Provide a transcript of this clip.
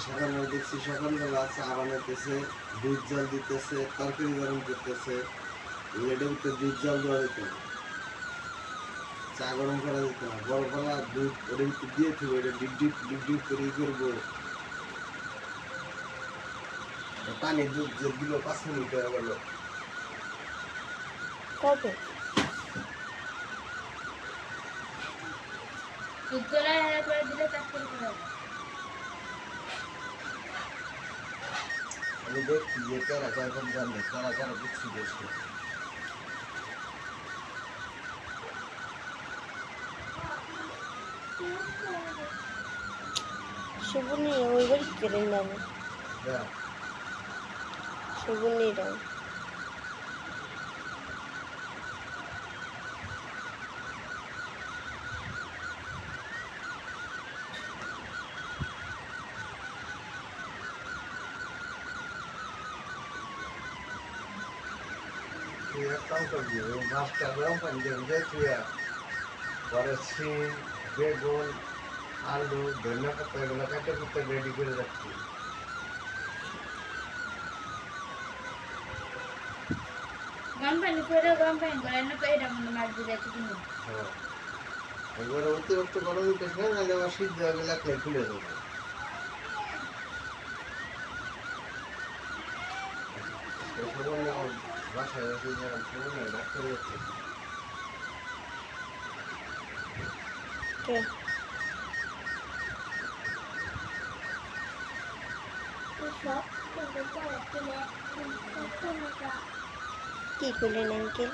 সকালে দেখছি সকালবেলা চা বানাইতেছে, দুধ জল দিতেছে, তরকারি গরম করতেছে। এটার ভিতরে দুধ জল দেওয়া যেত না, চা গরম করা যেত না। বড় পালা দুধ এটার ভিতরে দিয়ে থাকবো, এটা ডিপ ডিপ ডিপ ডিপ করে করবো। পানি দুধ যে দিল 5 মিনিট হয়ে গেল। কবে দুধ গলা পরে দিলে চাকরি করে। আমি দেখছি যে কারা কারা জানে, কারা কারা বুঝছি দেখছি। শুভনি ওই বাড়ি কেড়ে নেবে শুভনিরা কাম করবি ওই মাছটা গরম পানি দিয়ে ধুয়ে পরে শিম, বেগুন, আলু, ধনিয়া পাতা এগুলো কাটে কুটে রেডি করে রাখছি। গরম পানি করে না তো এটা মনে মাছ দিয়ে যাচ্ছে কিন্তু। হ্যাঁ, একবারে অতিরিক্ত গরম হইতেছে না, নাহলে আবার সিদ্ধ হয়ে গেলে একলাই খুলে যাবে। বাসায় এসে যখন ডাক্তার যাচ্ছে কে কি করলেন আঙ্কেল?